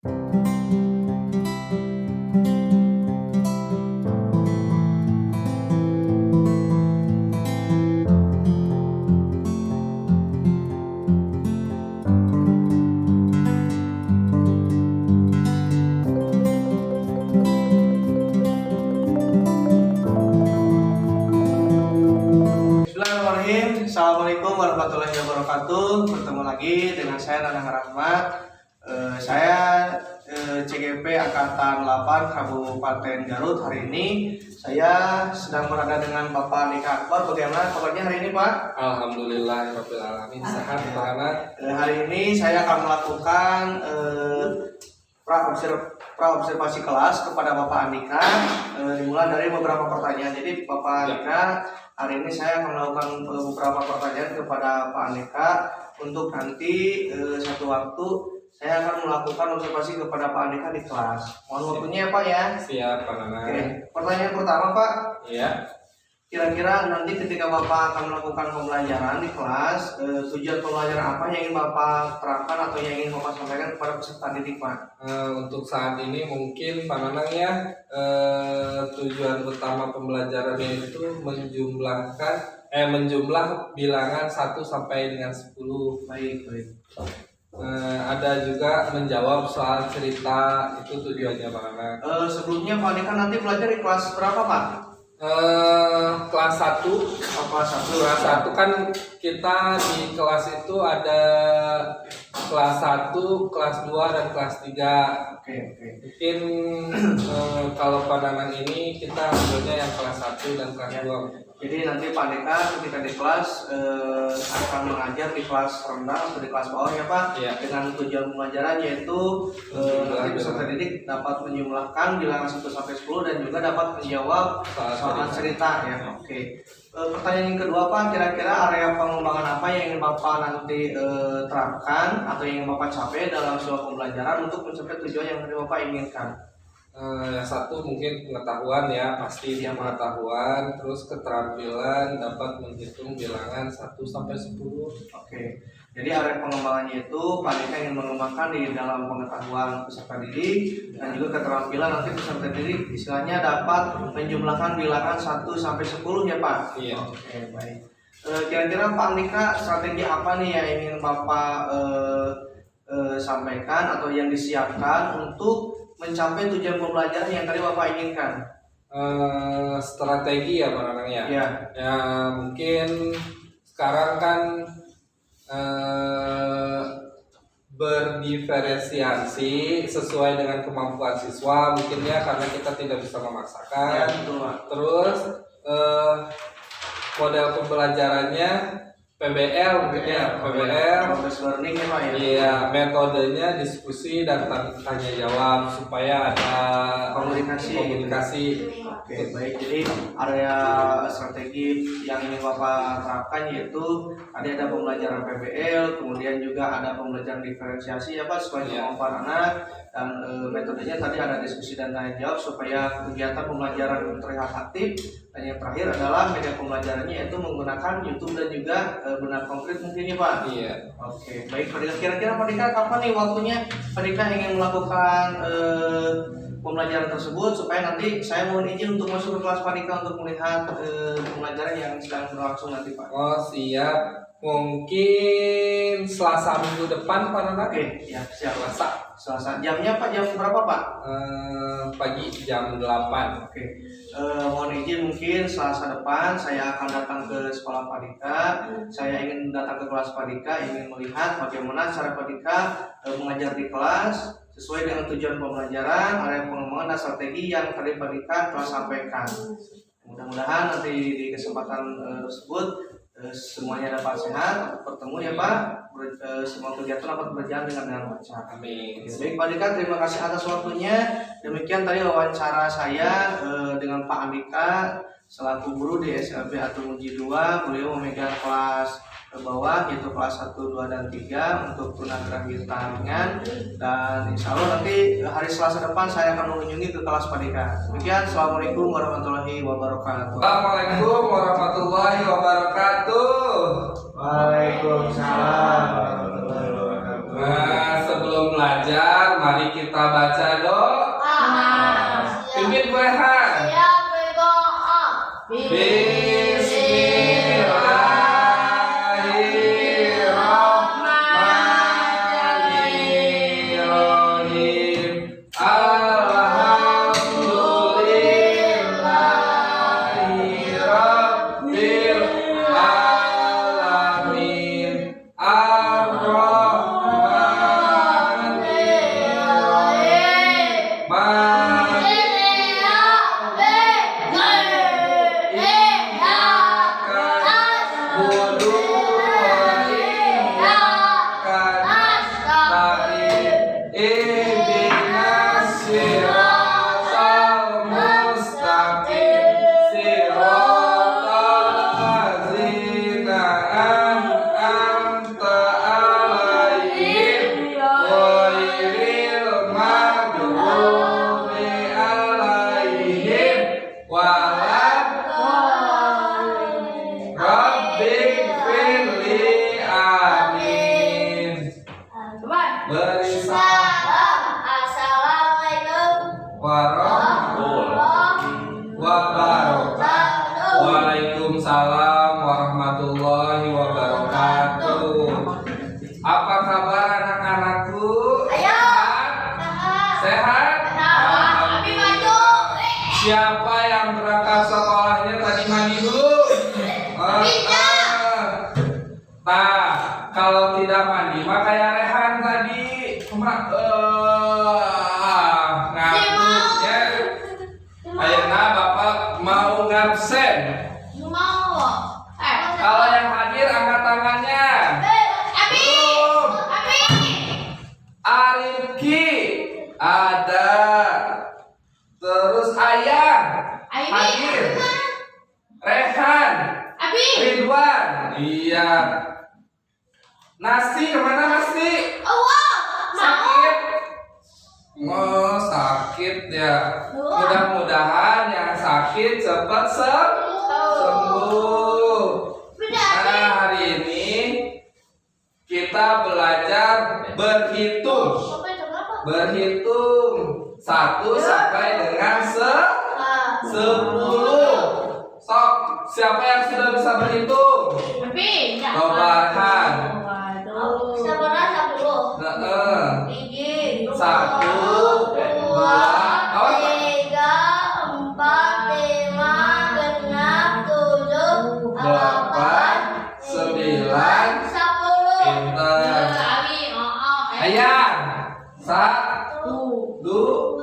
Bismillahirrahmanirrahim. Assalamualaikum warahmatullahi wabarakatuh. Bertemu lagi dengan saya Nanang Rahmat. Saya CGP Angkatan 8 Kabupaten Garut. Hari ini saya sedang berada dengan Bapak Andika Akbar. Bagaimana kabarnya hari ini, Pak? Alhamdulillahirabbil alamin. Sehat Pak Anak. Hari ini saya akan melakukan praobservasi kelas kepada Bapak Andika, dimulai dari beberapa pertanyaan. Jadi Bapak Andika, hari ini saya akan melakukan beberapa pertanyaan kepada Pak Andika untuk nanti satu waktu saya akan melakukan observasi kepada Pak Andika di kelas. Mohon waktunya ya Pak ya. Siap Pak Anak. Oke. Pertanyaan pertama Pak. Iya. Kira-kira nanti ketika Bapak akan melakukan pembelajaran di kelas, tujuan pembelajaran apa yang ingin Bapak terapkan atau yang ingin Bapak sampaikan kepada peserta didik, Pak? Untuk saat ini mungkin Pak Nanang ya, tujuan utama pembelajarannya itu menjumlah bilangan 1 sampai dengan 10. Baik. Ada juga menjawab soal cerita, itu tujuannya Pak Nanang. Sebelumnya Pak Andika nanti belajar di kelas berapa, Pak? Kelas 1. Kelas 1. Kelas 1 kan kita di kelas itu ada kelas 1, kelas 2 dan kelas 3. Oke. Mungkin kalau pada ini kita ambilnya yang kelas 1 dan kelas 2. Jadi nanti Pak Andika ketika di kelas akan mengajar di kelas rendah atau di kelas bawah ya Pak. Iya. Dengan tujuan pembelajaran yaitu nanti peserta didik dapat menjumlahkan bilangan 1 sampai 10 dan juga dapat menjawab soal cerita ya. Oke. Pertanyaan yang kedua Pak, kira-kira area pengembangan apa yang ingin Bapak nanti terapkan atau yang ingin Bapak capai dalam sebuah pembelajaran untuk mencapai tujuan yang tadi Bapak inginkan? Yang satu mungkin pengetahuan ya, pasti dia pengetahuan, terus keterampilan dapat menghitung bilangan 1 sampai 10. Oke. Jadi area pengembangannya itu Pak Andika ingin mengembangkan di dalam pengetahuan peserta didik dan juga keterampilan nanti peserta didik istilahnya dapat menjumlahkan bilangan 1 sampai 10 ya Pak? Iya. Oke, baik. Kira-kira Pak Andika strategi apa nih yang ingin Bapak sampaikan atau yang disiapkan untuk mencapai tujuan pembelajaran yang tadi Bapak inginkan? Strategi ya Pak Nanang ya. Iya. Ya mungkin sekarang kan berdiferensiasi sesuai dengan kemampuan siswa mungkin ya, karena kita tidak bisa memaksakan. Ya, betul, Pak. Terus model pembelajarannya PBL mungkin ya, PBL. Progress learning ya Pak ya? Iya, metodenya diskusi dan tanya jawab supaya ada komunikasi. Oke, baik. Jadi area strategi yang ingin Bapak terapkan yaitu tadi ada pembelajaran PBL, kemudian juga ada pembelajaran diferensiasi ya Pak sesuai kemampuan anak, dan metodenya tadi ada diskusi dan tanya jawab supaya kegiatan pembelajaran terlihat aktif. Dan yang terakhir adalah media pembelajarannya yaitu menggunakan YouTube dan juga benar konkret mungkin ya Pak. Iya. Oke, baik Pak Dika. Kira-kira Pak Dika kapan nih waktunya Pak Dika ingin melakukan pembelajaran tersebut supaya nanti saya mohon izin untuk masuk ke kelas Pak Dika untuk melihat pembelajaran yang sedang berlangsung nanti Pak. Oh siap. Mungkin Selasa minggu depan Pak Nana. Oke, ya siap. Selasa. Jamnya Pak, jam berapa Pak? Pagi jam 8. Oke. Mohon izin mungkin Selasa depan saya akan datang ke sekolah Pak Dika. Saya ingin datang ke kelas Pak Dika, ingin melihat bagaimana cara Pak Dika mengajar di kelas sesuai dengan tujuan pembelajaran, area pengembangan dan strategi yang tadi Pak Dika telah sampaikan. Mudah-mudahan nanti di kesempatan tersebut semuanya dapat sehat, bertemu ya Pak. Semua kegiatan dapat berjalan dengan lancar. Amin. Baik Pak Andika, terima kasih atas waktunya. Demikian tadi wawancara saya dengan Pak Andika selaku guru di SLB Atul-Muji 2. Beliau memegang kelas bawah yaitu kelas 1, 2, dan 3 untuk tunagrahita ringan, dan insya Allah nanti hari Selasa depan saya akan mengunjungi ke kelas Pak Andika. Demikian, Assalamualaikum warahmatullahi wabarakatuh. Assalamualaikum warahmatullahi wabarakatuh. Waalaikumsalam warahmatullahi wabarakatuh. Nah, sebelum belajar, mari kita baca doa. Pimpin Rehan. Bismillahirrahmanirrahim. Alhamdulillahirabbil alamin. Ar-Rahmanir-Rahim. Waalaikumsalam warahmatullahi wabarakatuh. Apa kabar anak-anakku? Sehat? Siapa yang berangkat sekolahnya tadi mandi dulu? Nah, kalau tidak mandi mah kayak Rehan tadi. Ngantuk ya. Ayeuna Bapak mau ngabsen. Kalau yang hadir angkat tangannya. Belum. Arifki ada. Terus Ayah hadir. Rehan. Ridwan. Iya. Nasi kemana Nasi? Sakit. Oh sakit ya. Mudah-mudahan yang sakit cepat sembuh. Nah hari ini kita belajar berhitung. Berhitung 1 sampai dengan 10. Sok, siapa yang sudah bisa berhitung? Cobakan. 1, 2, 3, 4, 5, 6, 7, 8, 9, 10. Pintar. Ayah. 1, 2,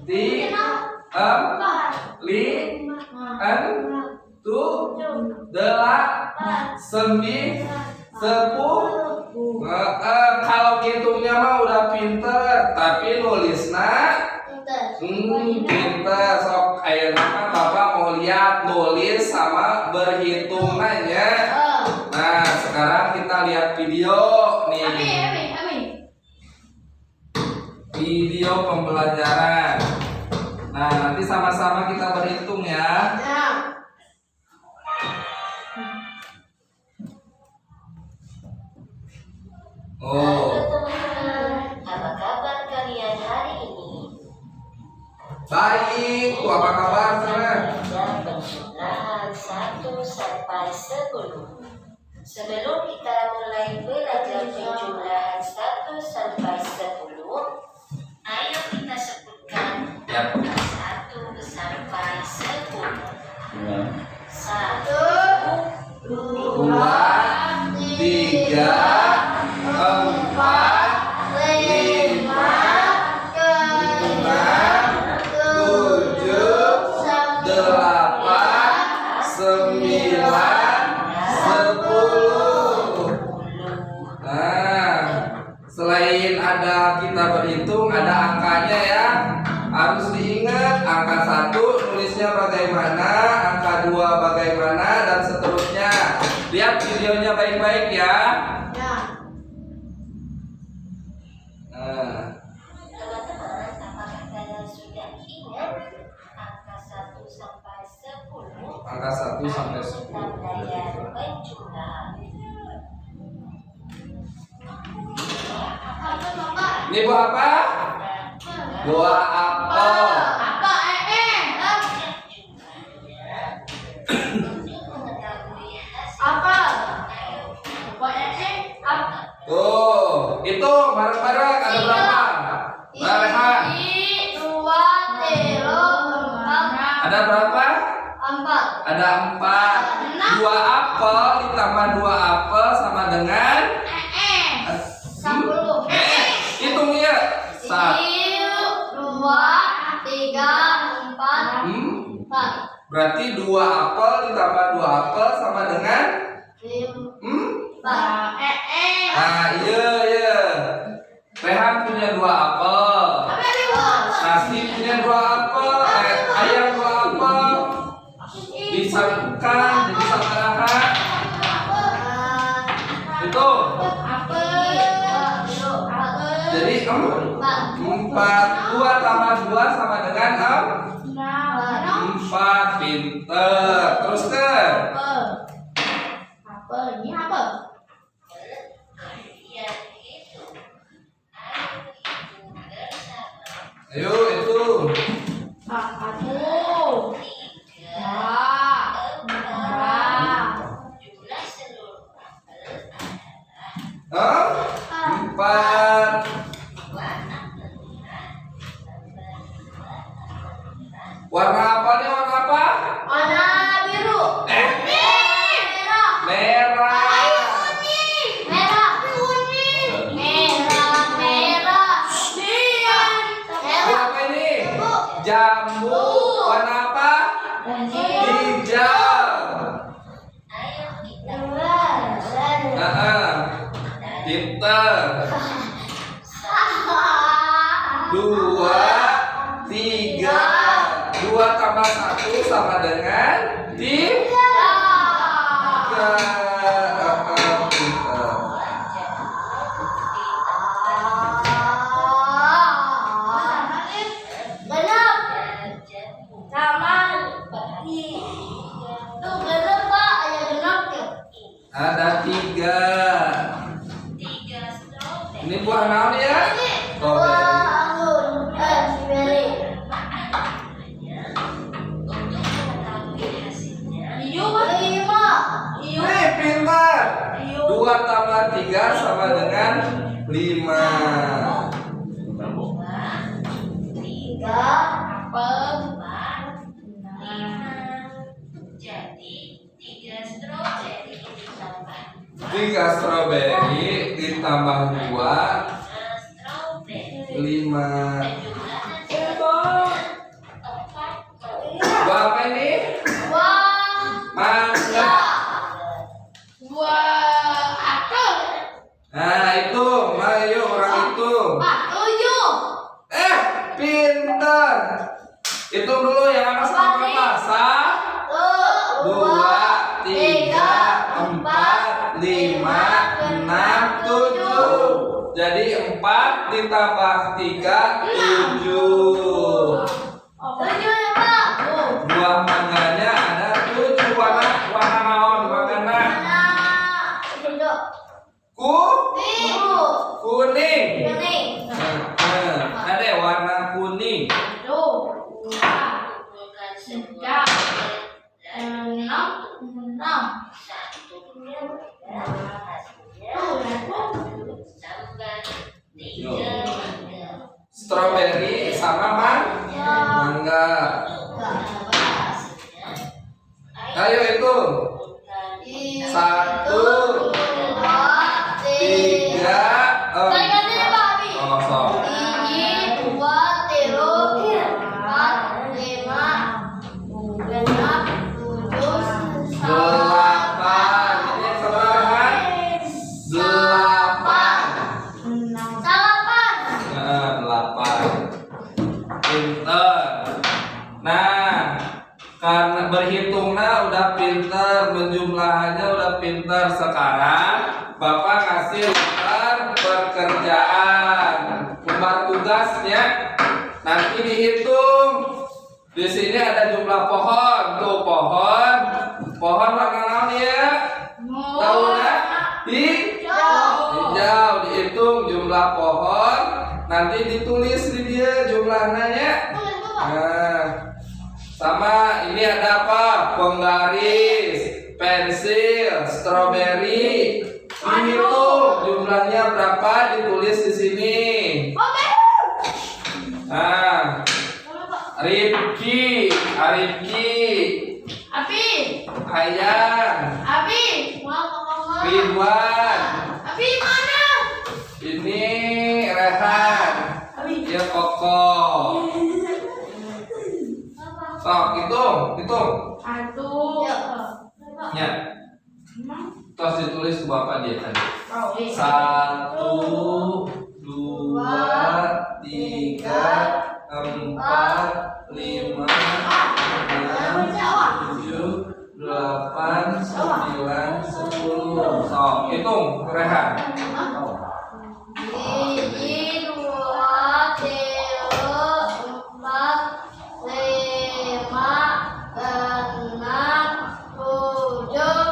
3, 4, 5, 6, 7, 8, 9, 10. Kalau ngitungnya mah udah pinter, tapi nulisnya pinter. Sok ayeuna mah Bapak mau lihat nulis sama berhitung nanya. Nah, sekarang kita lihat video nih. Video pembelajaran. Nah, nanti sama-sama kita berhitung ya. Oh. Apa kabar kalian hari ini? Baik, tuh apa kabar sana? Belajar penjumlahan 1 sampai 10. Sebelum kita mulai belajar penjumlahan 1 sampai 10, ayo kita sebutkan Ya. 1 sampai 10. 1, 2, 3, 4, 5, 6, 7, 8, 9, 10. Nah, selain ada kita berhitung, ada angkanya ya. Harus diingat angka 1 nulisnya bagaimana, angka 2 bagaimana, dan seterusnya. Lihat videonya baik-baik ya. teman-teman, apakah kalian sudah ingat angka 1 sampai 10? Angka 1 sampai Ayo 10. kita belajar penjumlahan. Ini buah apa? Buah apel. Tuh, itu bareng-bareng ada berapa? Rehan. Ada berapa? Ada 4. 2 apel ditambah 2 apel sama dengan hitung ya. 1. 2, 3, 4. Berarti 2 apel ditambah 2 apel sama dengan iya. Rehan punya 2 apel. Nasi punya 2 apel. Ayam 2 apel. Disatukan jadi sama Rehan. Itu. Jadi 4. 2 tambah 2 sama dengan 4. Pinter. Terus ke Ini apa? ayo itu. Hah? 4. Warna apelnya warna apa? Warna biru. Merah. Merah. Buah apa ini? Jambu. Warna apa? Hijau. Pinter. 2, 3. 2 tambah 1 sama dengan 3. Ada 3. Ini buah naon ya? Nih pintar. 2 tambah 3 sama dengan 5. Tiga stroberi ditambah 2 5. Buah apa ini? Mangga. Nah itu, ayo orang itu. Pinter. Hitung dulu yang atas sama berapa? 1, 2, 3, 4, 5, 6, 7. Jadi 4 ditambah 3, 7. Buah mangganya ada 7. Warna naon mangana? Kuning. Ada warna kuning. Stroberi sama mangga. Ayo itu. 1, 2, 3, 4. Kosong. 8. Ini seberapa? 8. Pinter. Nah, karena berhitungnya udah pinter, menjumlahannya udah pinter. Sekarang Bapak kasih lembar pekerjaan, lembar tugasnya. Nanti dihitung. Di sini ada jumlah pohon. Tuh pohon warna naon ya? Tahu nggak? Hijau. Dihitung jumlah pohon nanti ditulis di dia jumlahnya ya. Tulis Bapak. Nah, sama ini ada apa? Penggaris, pensil, stroberi. Dihitung jumlahnya berapa ditulis di sini. Oke. Nah, Rifki, Api. Hayang, Api. Mama. Ridwan, Api mana? ini Rehan, Api. ya Koko. Sok, hitung. Satu. Ya, terus ditulis ke bapak dia tadi. Oh, 1, 2, 3, 4, 5, 6, 7, 8, 9, 10. Sok, hitung Rehan. Hiji, dua, tilu, empat, lima, enam, tujuh,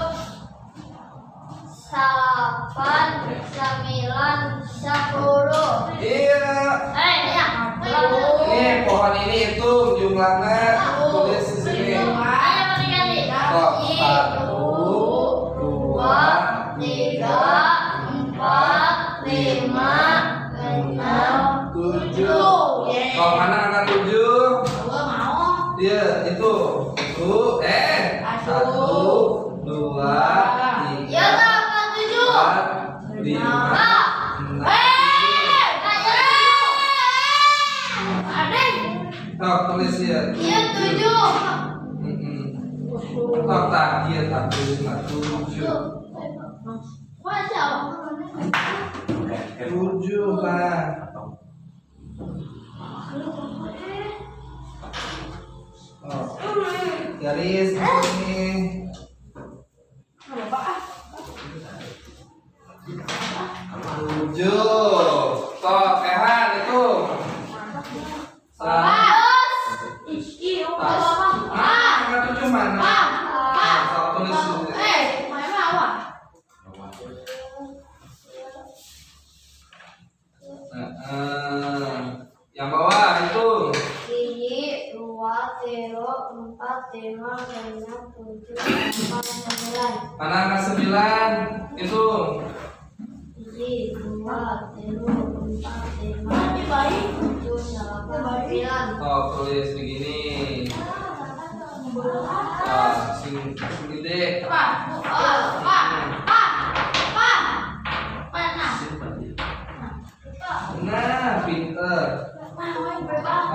delapan, sembilan, 10. Iya. Ya. Ini pohon ini hitung jumlahnya tulis di sini. Ayo beri-beri. Kok 1, 2, 3, 4, 5, 6, 7. 7. Kok mana angka 7? Gua mau. Dia itu. 1, 2, Ya 3, tak 7. 4, 5, 6. Kok tulis ya. Iya 7. Kok tak dia tak tulis 7. Masya 7 lah. Oh, garis ini. 7. Tok, Ehan itu. Angka 7 mana? Sok tulis dulu. Yang bawah itu. 1, 2, 3, 4, 5, 6, 7, 8, 9. Mana angka 9? Itu. 1, 2, 3, 4, 5, 7, 8, 9. Oh, tulis begini. Ah, sing gede. Nah, pinter.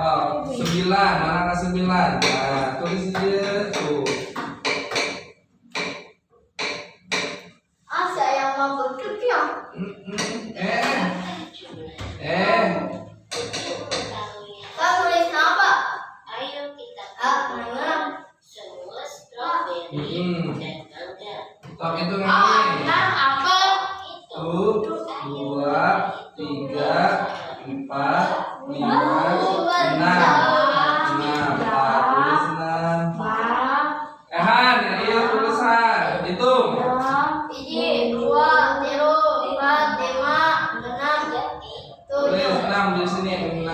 Oh, 9, mana angka 9? Nah, tulis dia tuh. Yang mau bentuk ya? Kak tulis apa? Tok itu ini. Apel. 1, 2, 3, 4, 5, 6. Tulis 6. Ehan, iya tulisan. Hitung. 1, 2, 3, 4, 5, 6, Tulis 7. 6 di sini 6.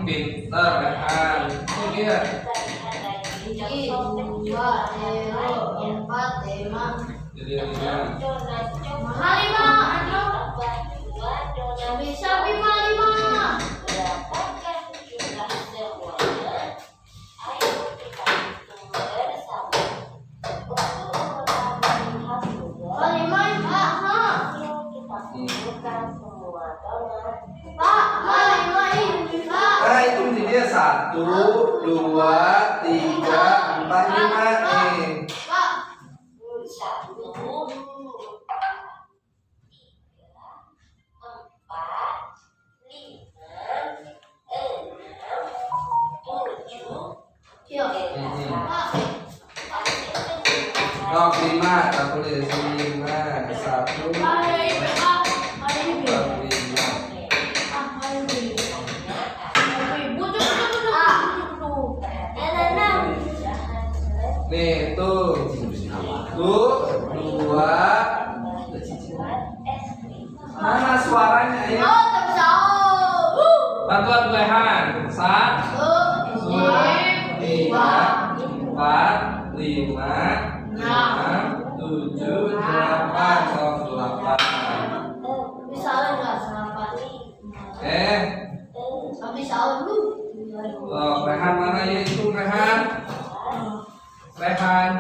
Pinter Ehan. Itu dia. 1, 2, 3, 4, 5. Jadi 5. Mana 5? Bisa 5. Nah, itu dia 1, 2, 3, 4, 5 nih. Kok 5, tak tulis 5, 1, 5. Nih, suaranya ya. Oh, tak bisa. Bantuan Rehan. 1, 2, 3, 4, 5, 6, 7, 8. Sok 8. Bisa enggak sarapan? Bisa dulu. Rehan mana ya itu Rehan? Rehan.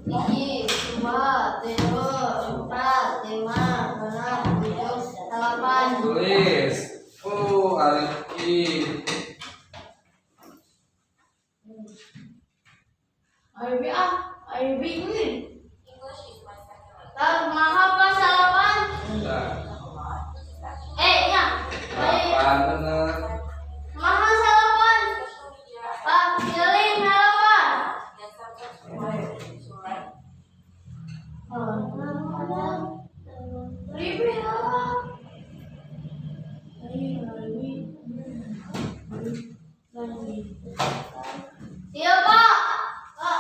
Ini 2, 3, 4, 5, 6, 7, 8. Tulis. Arifki. Arbi ini. Maha pas sarapan. Udah. Ya. 8 bener. Maha sarapan. Pak, pilih sarapan. Ribu ya. Iya, Pak. Pak.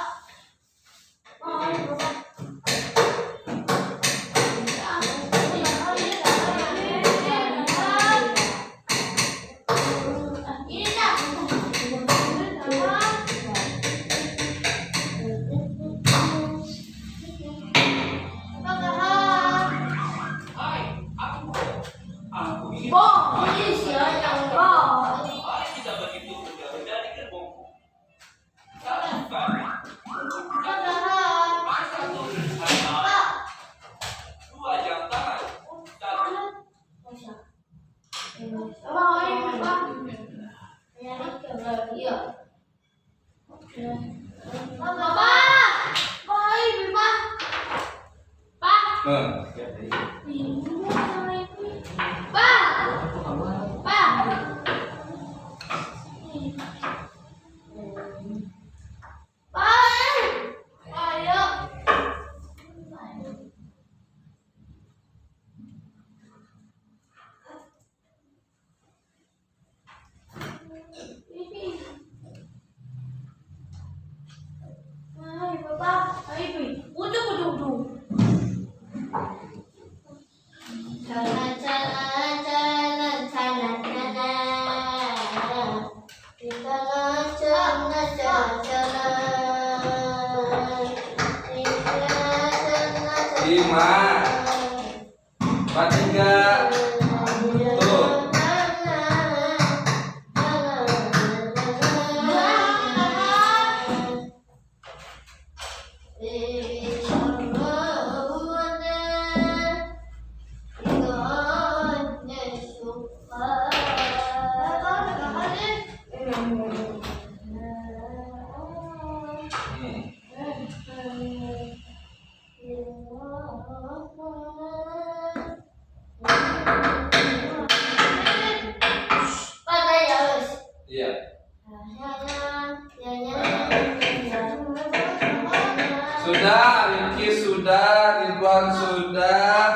Sudah, Rinki sudah, Ridwan sudah.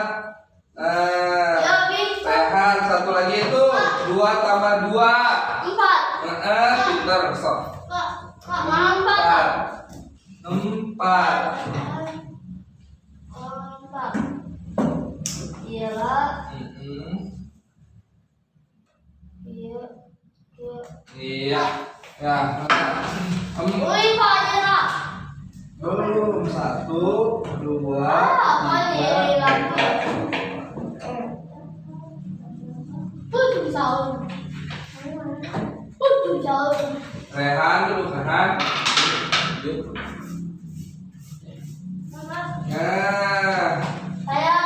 Rehan satu lagi itu 2 tambah 2. 4. Pintar sok. Kak, mana 4? 4. 4. Iya lah. Iya. Ya, Wih, Pak Jera. belum 1, 2, Apa 3. nih lampu? Tujuh tahun. Rehan dulu, Rehan. Nah, Saya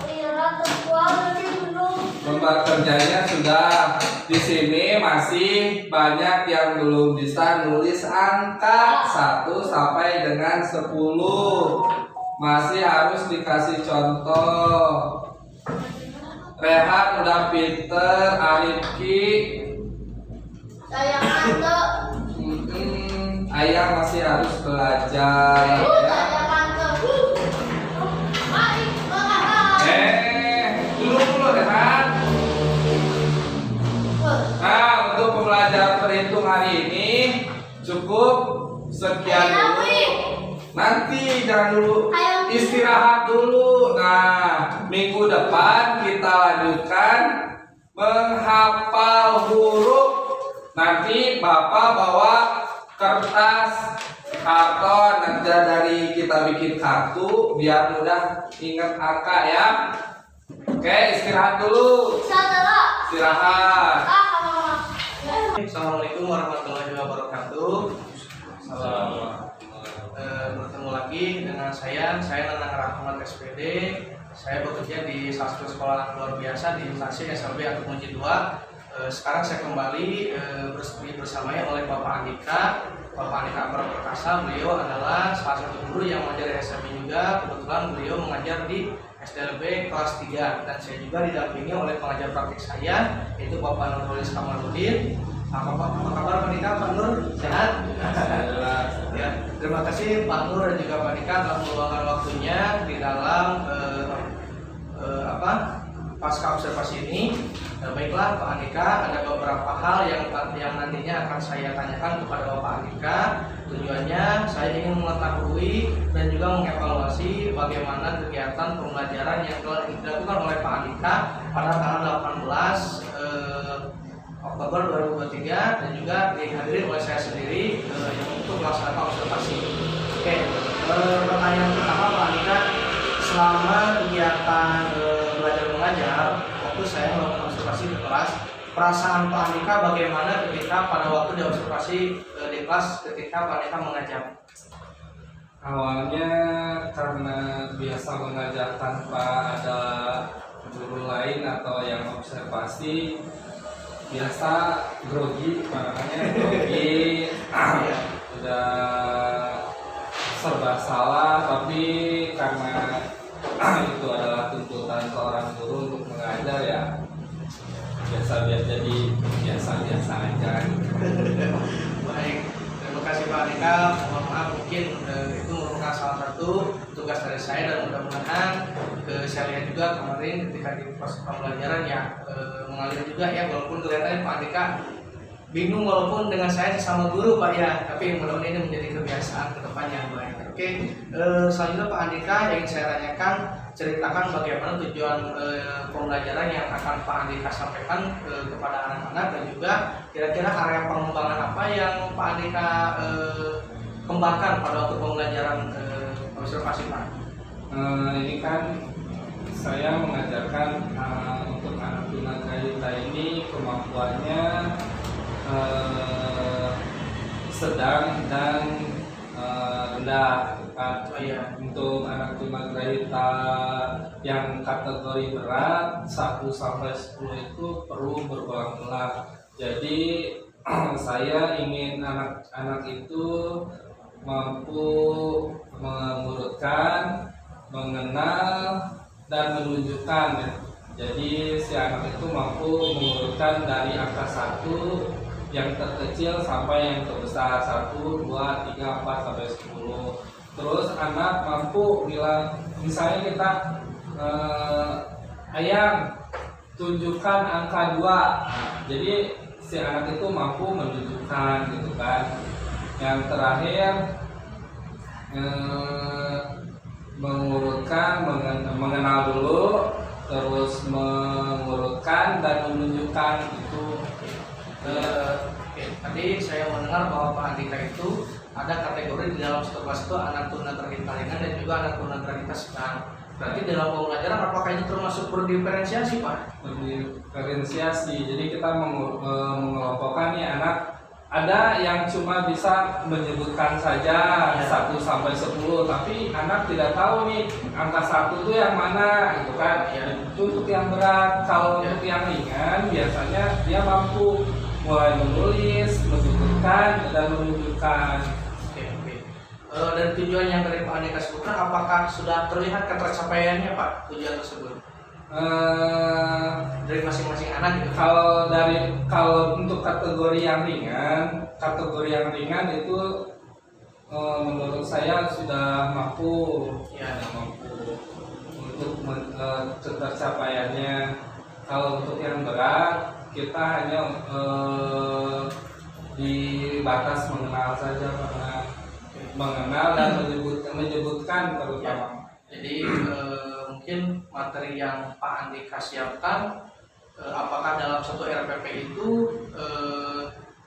Wira terkuat tapi belum. lembar kerjanya sudah. Di sini masih banyak yang belum bisa nulis angka 1 sampai dengan 10. Masih harus dikasih contoh. Rehan udah pinter, Arifki. Saya ngantuk. Ayah masih harus belajar. Ya. Saya ngantuk. Mari, Dulu Rehan. Nah, untuk pembelajaran perhitung hari ini cukup sekian dulu. Nanti jangan dulu, Ayo. istirahat dulu. Nah, minggu depan kita lanjutkan menghafal huruf. Nanti Bapak bawa kertas, karton, nanti dari kita bikin kartu biar mudah ingat angka ya. Oke, istirahat dulu. Saudara. Istirahat. Assalamualaikum warahmatullahi wabarakatuh. Bertemu lagi dengan saya Nanang Rahmat SPD. Saya bekerja di salah satu sekolah luar biasa di instansi SLB atau Munji 2. Sekarang saya kembali bersamanya oleh Bapak Andika Amar Perkasa. Beliau adalah salah satu guru yang mengajar di SLB juga. Kebetulan beliau mengajar di SDLB kelas 3 dan saya juga didampingi oleh pengajar praktik saya yaitu Bapak Nurholis Kamaludin. Apa kabar Pak Andika? Pak Nur sehat? Ya, terima kasih Pak Nur dan juga Pak Andika telah meluangkan waktunya di dalam pasca observasi ini. Baiklah Pak Andika, ada beberapa hal yang nantinya akan saya tanyakan kepada Bapak Andika. Tujuannya saya ingin mengetahui dan juga mengevaluasi bagaimana kegiatan pembelajaran yang telah dilakukan oleh Pak Andika pada tanggal 18 Oktober 2023 dan juga dihadiri oleh saya sendiri untuk melaksanakan observasi. Oke, pertanyaan pertama Pak Andika, selama kegiatan belajar mengajar, waktu saya melakukan observasi di kelas, perasaan Pak Andika bagaimana ketika pada waktu diobservasi di kelas ketika Pak Andika mengajar? Awalnya karena biasa mengajar tanpa ada guru lain atau yang observasi, biasa grogi, udah serba salah, tapi karena itu adalah tuntutan seorang guru untuk mengajar ya jadi biasa aja. Baik, terima kasih Pak Andika. Mohon maaf mungkin itu merupakan salah satu tugas dari saya dan mudah-mudahan saya lihat juga kemarin ketika di proses pembelajaran ya mengalir juga ya, walaupun kelihatannya Pak Andika bingung walaupun dengan saya sama guru Pak ya, tapi mudah-mudahan ini menjadi kebiasaan ke depannya baik. Oke, selanjutnya Pak Andika yang ingin saya tanyakan, ceritakan bagaimana tujuan pembelajaran yang akan Pak Andika sampaikan kepada anak-anak dan juga kira-kira area pengembangan apa yang Pak Andika kembangkan pada waktu pembelajaran observasi Pak. Ini kan saya mengajarkan untuk anak tunagrahita ini kemampuannya sedang dan rendah kan. Untuk anak tunagrahita yang kategori berat 1 sampai 10 itu perlu berulang-ulang. Jadi saya ingin anak-anak itu mampu mengurutkan, mengenal, dan menunjukkan ya. Jadi si anak itu mampu mengurutkan dari angka 1 yang terkecil sampai yang terbesar, 1, 2, 3, 4 sampai 10. Terus anak mampu bilang, misalnya kita ayam tunjukkan angka 2. Nah, jadi si anak itu mampu menunjukkan gitu kan. Yang terakhir mengurutkan, mengenal dulu, terus mengurutkan dan menunjukkan itu. Tadi saya mendengar bahwa Pak Andika itu ada kategori di dalam satu kelas itu anak tunagrahita ringan dan juga anak tunagrahita sedang. Berarti dalam pembelajaran apakah itu termasuk berdiferensiasi Pak? Berdiferensiasi. Jadi kita mengelompokkan nih anak. Ada yang cuma bisa menyebutkan saja 1 sampai 10, tapi anak tidak tahu nih angka 1 itu yang mana gitu kan. Itu untuk yang berat. Kalau untuk yang ringan biasanya dia mampu mulai menulis, menyebutkan dan menunjukkan. Dan tujuan yang dari Pak Andika sebutkan, apakah sudah terlihat ketercapaiannya Pak tujuan tersebut? Dari masing-masing anak gitu. Kalau untuk kategori yang ringan itu menurut saya sudah mampu untuk ketercapaiannya. Kalau untuk yang berat kita hanya di batas mengenal saja, mengenal dan menyebutkan terutama. Jadi mungkin materi yang Pak Andika siapkan, apakah dalam satu RPP itu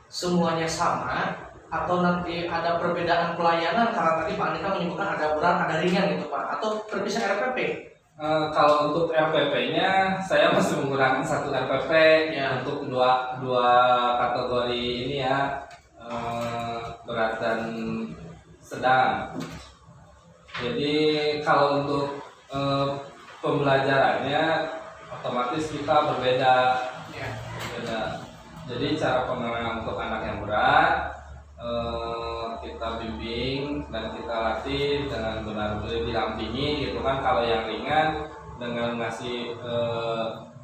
semuanya sama atau nanti ada perbedaan pelayanan, karena tadi Pak Andika menyebutkan ada berat, ada ringan gitu Pak, atau terpisah RPP? Kalau untuk RPP-nya saya masih menggunakan satu RPP Ya. untuk dua kategori ini ya, berat dan sedang. Jadi kalau untuk pembelajarannya otomatis kita berbeda. Ya. Berbeda. Jadi cara pengenalan untuk anak yang berat kita bimbing dan kita latih dengan benar-benar didampingi gitu kan. Kalau yang ringan dengan ngasih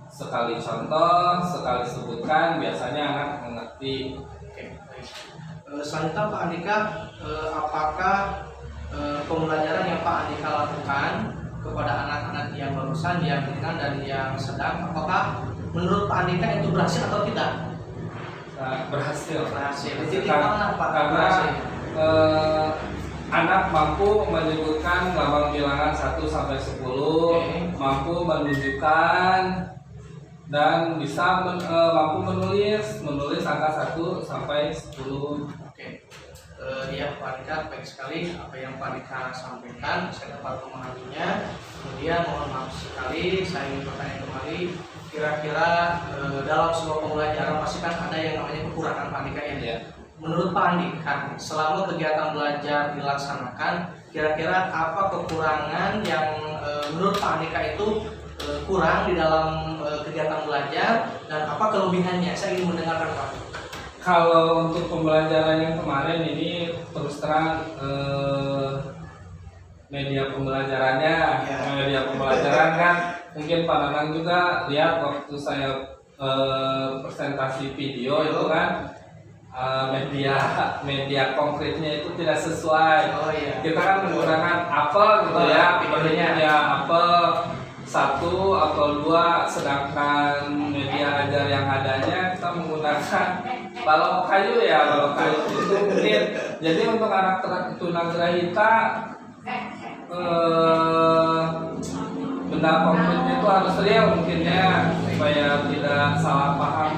sekali contoh, sekali sebutkan, biasanya anak mengerti. Oke, baik. Selanjutnya Pak Andika, apakah pembelajaran yang Pak Andika lakukan kepada anak-anak yang barusan, yang ringan dan yang sedang, apakah menurut Pak Andika itu berhasil atau tidak? Berhasil. Berhasil. Di titik mana Pak? Karena Berhasil. anak mampu menyebutkan lambang bilangan 1 sampai 10, Oke. mampu menunjukkan dan bisa mampu menulis angka 1 sampai 10. Oke. Ya Pak Andika, baik sekali apa yang Pak Andika sampaikan, saya dapat memahaminya. Kemudian mohon maaf sekali, saya ingin bertanya kembali, kira-kira dalam sebuah pembelajaran pasti kan ada yang namanya kekurangan Pak Andika ya. Ya. Menurut Pak Andika, selama kegiatan belajar dilaksanakan, kira-kira apa kekurangan yang menurut Pak Andika itu kurang di dalam kegiatan belajar, dan apa kelebihannya? Saya ingin mendengarkan Pak. Kalau untuk pembelajaran yang kemarin ini terus terang media pembelajarannya, Ya. media pembelajaran kan mungkin Pak Nanang juga lihat waktu saya presentasi video itu kan media konkretnya itu tidak sesuai. Oh iya. Kita kan menggunakan apel gitu ya, bentuknya apel 1 atau 2, sedangkan media ajar yang adanya kita menggunakan balok kayu ya, balok kayu itu mungkin. Jadi untuk anak tunagrahita benda konkretnya itu harus real mungkin ya, supaya tidak salah paham.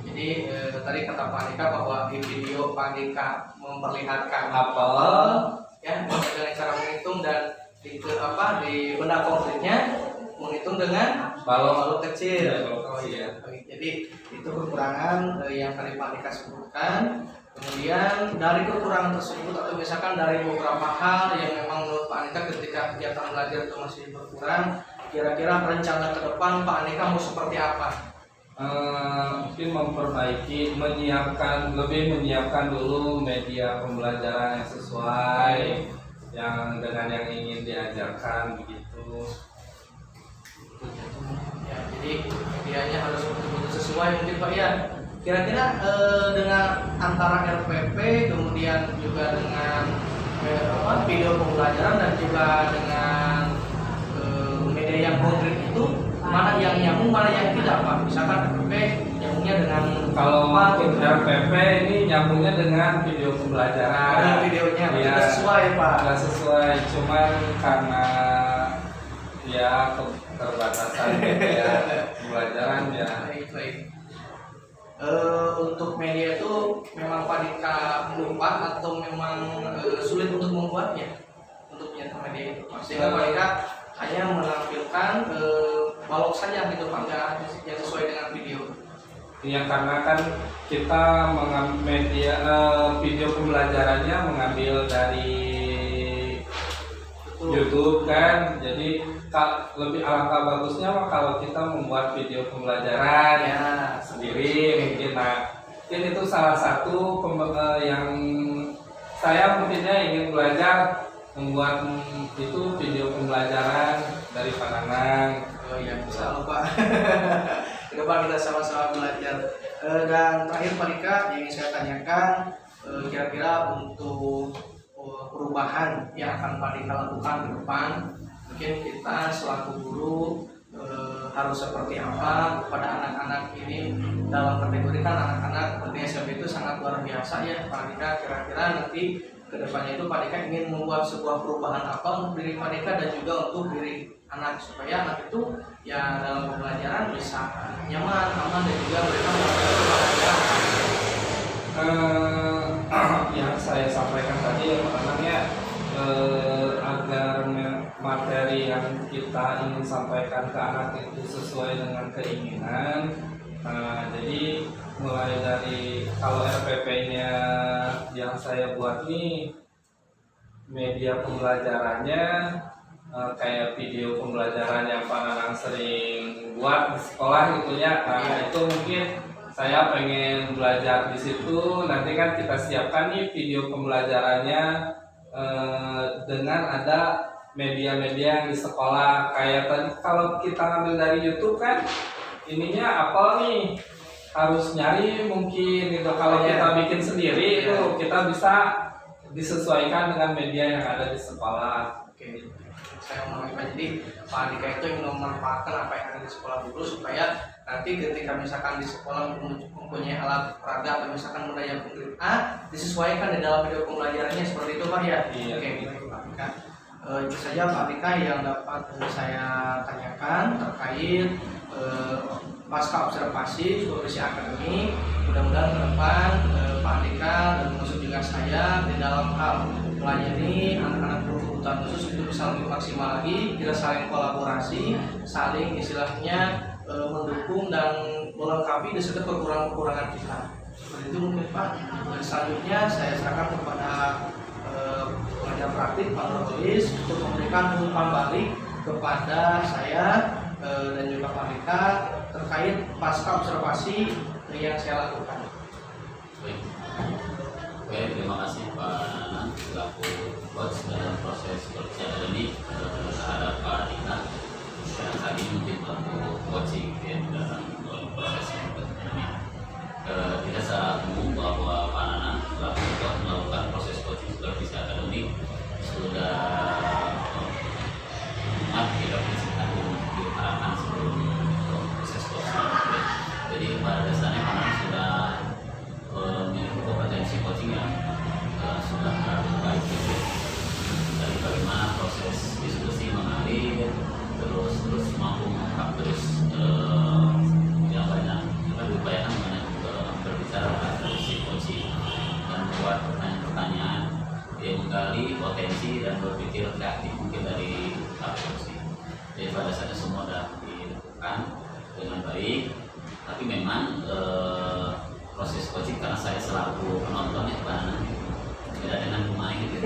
Jadi tadi kata Pak Andika bahwa di video Pak Andika memperlihatkan Apel ya dengan cara menghitung, dan di benda konkretnya menghitung dengan balok kecil. Ya, balok Oh kecil. iya. Jadi itu kekurangan yang tadi Pak Andika sebutkan. Kemudian dari kekurangan tersebut, atau misalkan dari beberapa hal yang memang menurut Pak Andika ketika kegiatan belajar itu masih berkurang, kira-kira rencana ke depan Pak Andika mau seperti apa? mungkin memperbaiki, lebih menyiapkan dulu media pembelajaran yang sesuai yang dengan yang ingin diajarkan begitu. Ya, jadi medianya harus betul-betul sesuai mungkin Pak ya. Kira-kira dengan antara RPP kemudian juga dengan video pembelajaran dan juga dengan media yang konkret itu, mana yang nyambung, mana yang tidak Pak? Misalkan RPP nyambungnya dengan Kalau apa untuk gitu. RPP ini nyambungnya dengan video pembelajaran. Ada videonya, Ya, tidak sesuai Pak. nggak sesuai, cuman karena ya keterbatasan media pembelajaran ya. Baik. Untuk media itu memang Pak Dika lupa atau memang sulit untuk membuatnya, untuk menyetor media itu Pak? Sehingga Pak Dika hanya menampilkan balok saja gitu Pak, nggak yang sesuai dengan video. Ya karena kan kita mengambil media video pembelajarannya mengambil dari YouTube kan, jadi lebih alangkah bagusnya mah kalau kita membuat video pembelajaran Ya. sendiri mungkin. Nah, mungkin itu salah satu yang saya mungkinnya ingin belajar membuat itu video pembelajaran dari Pak Nanang. Oh iya, bisa lupa. Ke depan kita sama-sama belajar. Dan terakhir Pak Dika yang ingin saya tanyakan, kira-kira untuk perubahan yang akan Pak Dika lakukan ke depan, mungkin kita selaku guru harus seperti apa pada anak-anak ini, dalam kategori kan anak-anak seperti SMP itu sangat luar biasa ya Pak Dika. Kira-kira nanti kedepannya itu Pak Dika ingin membuat sebuah perubahan apa untuk diri Pak Dika dan juga untuk diri anak, supaya anak itu ya dalam pembelajaran bisa nyaman, aman, dan juga mereka mendapatkan kebahagiaan. Yang saya sampaikan tadi yang pertamanya agar materi yang kita ingin sampaikan ke anak itu sesuai dengan keinginan. Jadi mulai dari kalau RPP-nya yang saya buat nih, media pembelajarannya kayak video pembelajaran yang Pak Nanang sering buat di sekolah gitu ya. Itu mungkin saya pengen belajar di situ. Nanti kan kita siapkan nih video pembelajarannya dengan ada media-media yang di sekolah. Kayak tadi kalau kita ngambil dari YouTube kan ininya apa nih, harus nyari mungkin gitu. Kalau kita bikin sendiri itu kita bisa disesuaikan dengan media yang ada di sekolah. Oke, saya mau Pak, jadi Pak Andika itu ingin memanfaatkan apa yang ada di sekolah dulu supaya nanti ketika misalkan di sekolah mempunyai alat peraga atau misalkan budaya konkret A disesuaikan di dalam video pembelajarannya, seperti itu Pak ya. Iya. Oke, baik Pak Andika. Itu saja Pak Andika yang dapat saya tanyakan terkait pasca observasi supervisi akademik. Mudah-mudahan ke depan Pak Andika dan termasuk juga saya di dalam hal melayani anak-anak berkebutuhan khusus itu bisa lebih maksimal lagi. Kita saling kolaborasi, saling istilahnya mendukung dan melengkapi di setiap kekurangan-kekurangan kita. Seperti itu mungkin Pak. Dan selanjutnya saya serahkan kepada pengajar praktik Pak Nurholis untuk memberikan umpan balik kepada saya dan juga Pak Dika terkait pasca observasi yang saya lakukan. Baik. Oke, terima kasih Pak Nanang selaku coach dalam proses supervisi akademik terhadap Pak Dika yang tadi mungkin pelaku coaching dalam proses supervisi akademik. Kita secara umum bahwa Pak Nanang selaku coach melakukan proses coaching supervisi akademik sudah tidak bisa diharapkan sebelum proses coaching. Jadi pada dasarnya Pak Nanang sudah memiliki kompetensi coaching yang sudah baik, dari bagaimana proses diskusi mengalir, terus mampu mengungkap yang banyak diupayakan banyak berbicara dari si coaching dan membuat pertanyaan-pertanyaan yang menggali potensi dan berpikir kreatif mungkin dari coaching. Jadi pada dasarnya semua sudah dilakukan dengan baik, tapi memang proses coaching karena saya selaku penontonnya beda dengan pemain gitu.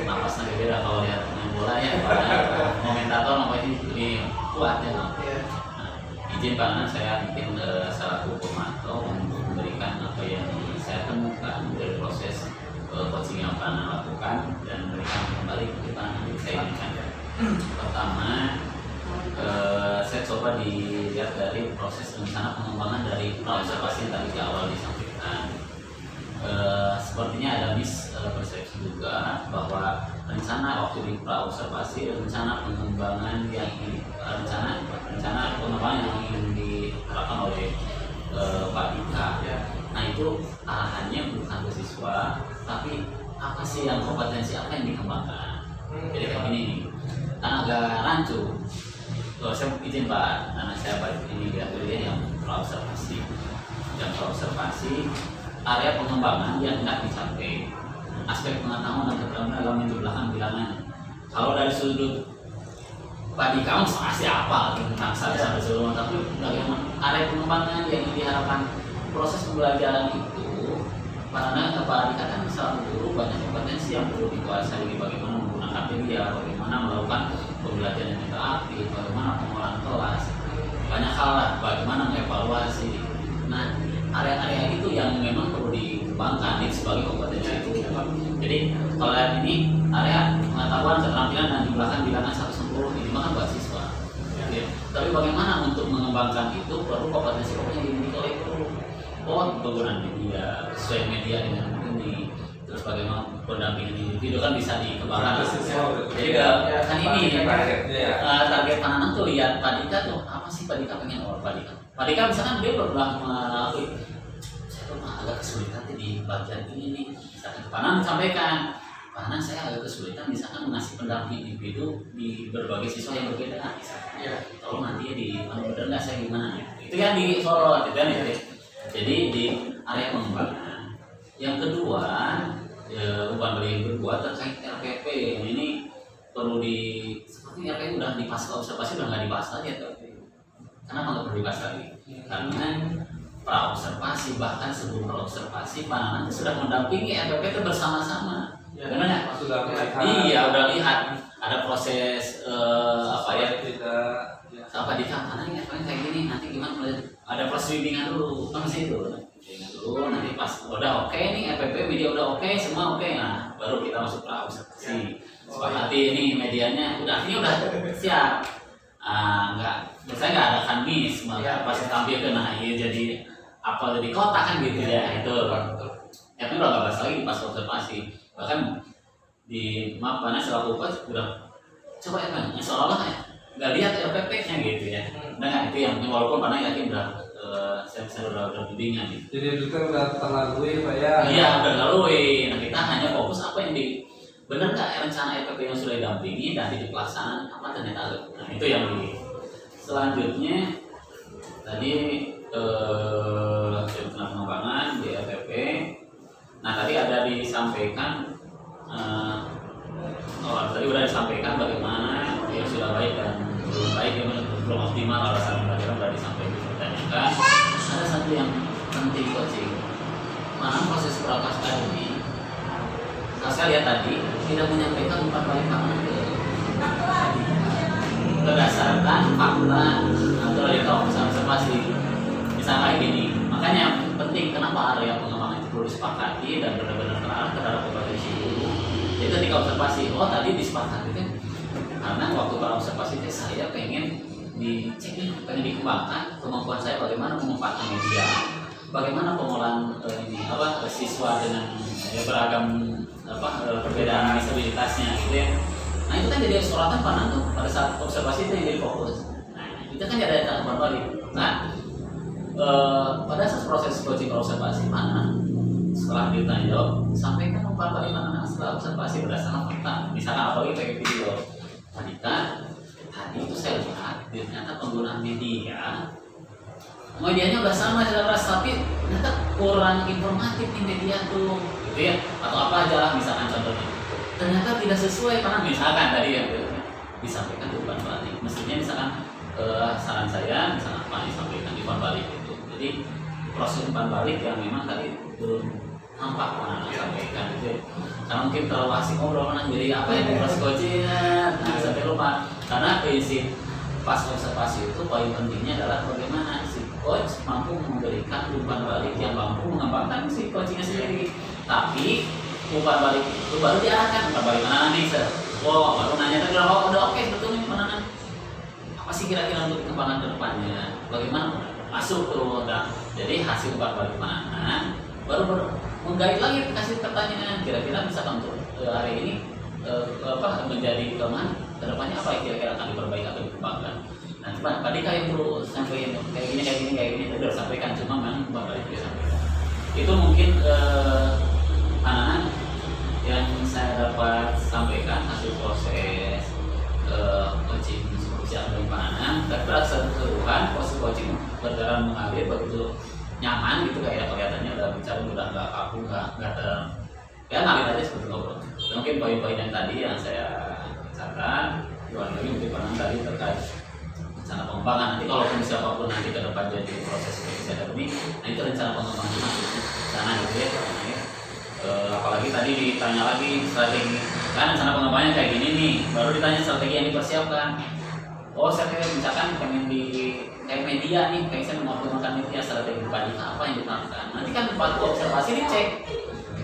Napasnya beda kalau lihat pemain bola ya, komentator namanya lebih kuat ya. Nah, izin Pak Nanang saya mungkin selaku pemantau untuk memberikan apa yang saya temukan dari proses coaching yang Pak Nanang lakukan dan memberikan kembali ke Pak Nanang saya inginkan. Pertama, saya coba dilihat dari proses rencana pengembangan dari observasi yang tadi di awal disampaikan. Sepertinya ada mispersepsi juga bahwa rencana waktu di praobservasi rencana pengembangan yang ingin rencana pengembangan yang ingin diharapkan oleh Pak Dika. Nah itu arahannya bukan ke siswa, tapi apa sih yang kompetensi apa yang dikembangkan. Jadi kayak gini nih, kan agak rancu. Saya izin Pak, karena saya balik ini lihat yang praobservasi. Yang praobservasi area pengembangan yang tidak dicapai, aspek pengetahuan dan keterampilan dalam itu belakang bilangan. Kalau dari sudut Pak Dika pasti apa tentang sampai sebelum, tapi bagaimana area pengembangan yang diharapkan proses pembelajaran itu, karena Pak Dika kan salah guru banyak kompetensi yang perlu dikuasai, bagaimana menggunakan media, bagaimana melakukan pembelajaran yang interaktif, bagaimana pengolahan kelas, banyak hal lah, bagaimana mengevaluasi. Nah, area-area itu yang memang perlu dikembangkan itu sebagai kompetensi itu. Jadi kalau lihat ini area pengetahuan, keterampilan dan jumlahkan bilangan 1-10 ini mah buat siswa. Ya. Tapi bagaimana untuk mengembangkan itu perlu kompetensi yang dimiliki oleh guru. Penggunaan media, sesuai media dengan ini. Terus bagaimana pendampingan individu kan bisa dikembangkan. Jadi kan ini target Pak Nanang tuh lihat Pak Dika tuh apa sih Pak Dika pengen Pak Dika. Pak Dika misalkan dia pernah mengakui saya tuh agak kesulitan di bagian ini nih. Misalkan Pak Nanang sampaikan karena saya agak kesulitan misalkan mengasih pendamping individu di berbagai siswa yang berbeda. Ya. Tolong nanti ya di benar nggak saya gimana? Itu kan di Solo, gitu kan ya. Jadi di area pengembangan. Yang kedua, umpan balik yang kedua terkait RPP. Ini perlu seperti RPP udah di pasca observasi udah nggak dibahas lagi ya. Kenapa nggak perlu dibahas lagi? Karena pra observasi bahkan sebelum pra observasi Panangan sudah mendampingi RPP itu bersama-sama. Benar nggak? Sudah melihat. Iya, udah lihat ada proses apa ya? Apa di kampanye ini kayak gini nanti gimana? Ada proses bimbingan dulu, kan sih itu. Bimbingan dulu nanti pas udah oke nih RPP media udah oke semua oke, nah baru kita masuk pra observasi. Sepakati ini medianya udah siap. Biasanya nggak ada kan miss, maka pasti tampil ke nah iya jadi apa jadi kotak kan gitu ya itu. Ya udah nggak bahas lagi pas observasi, bahkan di mana selaku coach udah coba ya kan, seolah-olah ya nggak lihat RPP-nya gitu ya. Nah itu yang walaupun mana yakin udah saya udah bimbingan gitu. Jadi itu kan udah terlalui Pak ya? Iya udah lalui. Nah kita hanya fokus apa yang benar nggak rencana RPP yang sudah didampingi dan di pelaksanaan apa ternyata ada. Nah itu yang selanjutnya tadi pengembangan di RPP. Nah tadi ada disampaikan tadi udah disampaikan bagaimana yang sudah baik dan belum baik yang belum optimal alasan mereka sudah disampaikan ditanyakan. Ada satu yang penting coaching, mana proses prapaska ini. Kalau saya lihat tadi tidak menyampaikan umpan balik tangan berdasarkan fakta atau realita observasi. Misalnya kayak gini, makanya penting kenapa area pengembangan itu perlu disepakati dan benar-benar terarah terhadap kompetensi guru. Jadi ketika observasi, tadi disepakati kan karena waktu observasi itu saya pengen dicek nih, pengen dikembangkan kemampuan saya bagaimana memanfaatkan media, bagaimana pengolahan siswa dengan beragam perbedaan disabilitasnya gitu ya. Nah itu kan jadi suratan panang tuh pada saat observasi itu yang jadi fokus. Nah itu kan ada tanggapan balik. Nah pada saat proses coaching observasi mana setelah ditanya jawab sampaikan umpan balik mana setelah observasi berdasarkan fakta. Misalkan apalagi pakai video tadi itu saya lihat ternyata penggunaan medianya udah sama jelas tapi ternyata kurang informatif nih media tuh gitu ya, atau apa aja lah misalkan contohnya ternyata tidak sesuai karena misalkan tadi yang disampaikan di umpan balik mestinya misalkan saran saya misalkan apa disampaikan di umpan balik itu, jadi proses umpan balik yang memang tadi belum nampak mana disampaikan gitu ya. Karena mungkin terlalu asik ngobrol jadi apa yang di proses coaching sampai lupa karena prinsip pas observasi itu paling pentingnya adalah bagaimana si coach mampu memberikan umpan balik yang mampu mengembangkan si coachingnya sendiri. Tapi umpan balik itu baru diarahkan umpan balik mana nih baru nanya tadi udah oke sebetulnya mana apa sih kira-kira untuk perkembangan ke depannya bagaimana masuk tuh jadi hasil umpan balik mana baru menggait lagi kasih pertanyaan kira-kira misalkan untuk hari ini menjadi kelemahan kedepannya apa yang kira-kira akan diperbaiki atau dikembangkan. Nanti tadi kayak perlu sampaikan kayak gini tadi udah sampaikan cuma memang balik dia sampaikan. Itu mungkin anak-anak yang saya dapat sampaikan hasil proses coaching sosial dari anak dan keseluruhan proses coaching berjalan mengalir begitu nyaman gitu kayak kelihatannya udah bicara udah nggak kaku nggak ngalir aja seperti ngobrol. Mungkin poin-poin yang tadi yang saya catat luar lagi mungkin pernah tadi terkait rencana pengembangan nanti kalau siapapun nanti ke depan jadi proses seperti akademik nah itu rencana pengembangan masuk sana gitu ya apalagi tadi ditanya lagi strategi kan rencana pengembangannya kayak gini nih baru ditanya strategi yang dipersiapkan saya misalkan pengen di kayak media nih kayak saya mengoptimalkan media strategi bandingkan apa yang diterapkan nanti kan waktu observasi dicek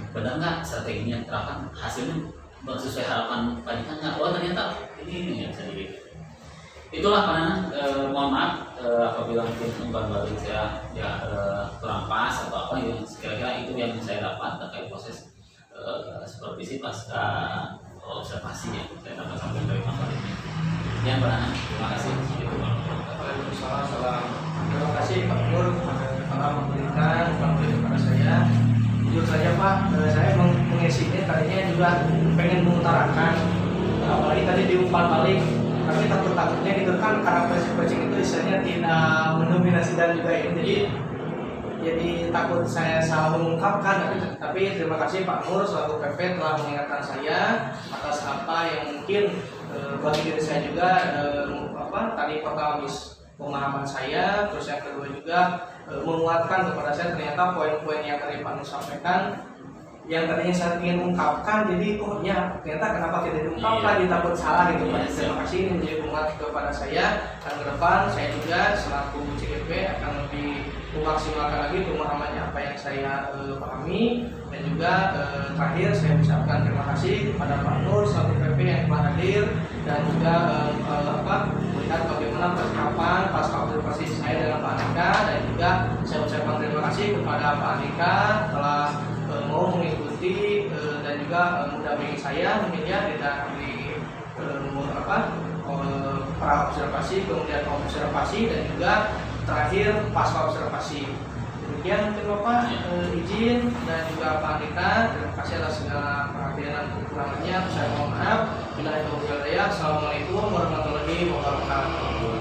benar nggak strateginya terapkan hasilnya sesuai harapan panitia nggak ternyata ini ya bisa dilihat. Itulah karena mohon maaf apabila mungkin umpan balik saya kurang pas atau apa yang kira-kira itu yang saya dapat terkait proses seperti sih pasca observasi yang saya dapat sampai dari umpan balik ini. Yang pernah terima kasih. Waalaikumsalam. Terima kasih Pak Nur telah memberikan waktu kepada saya. Jujur saja Pak, saya mengisinya kalinya juga pengen mengutarakan, apalagi tadi diumpan balik, tapi takutnya gitu kan karena coaching itu istilahnya tidak mendominasi dan juga ini, jadi takut saya salah mengungkapkan, tapi terima kasih Pak Nur selaku PP telah mengingatkan saya atas apa yang mungkin bagi diri saya juga tadi pertama pemahaman saya, terus yang kedua juga menguatkan kepada saya ternyata poin-poin yang tadi Pak Nur sampaikan yang tadinya saya ingin ungkapkan, jadi oh ya ternyata kenapa tidak diungkapkan, Iya. takut salah gitu Pak. Iya. Terima kasih ini menjadi penguat kepada saya, dan ke depan saya juga selaku CGP akan lebih memaksimalkan lagi pemahamannya apa yang saya pahami, dan juga terakhir saya ucapkan terima kasih kepada Pak Nur selaku PP yang telah hadir dan juga melihat bagaimana percakapan pasca observasi saya dengan Pak Andika, dan juga saya ucapkan terima kasih kepada Pak Andika telah mau mengikuti dan juga mendampingi saya mungkin ya di pra observasi, kemudian observasi, dan juga terakhir pasca observasi. Demikian mungkin Bapak izin, dan juga Pak Andika terima kasih atas segala perhatian dan kekurangannya. Saya mohon maaf. Assalamualaikum warahmatullahi wabarakatuh.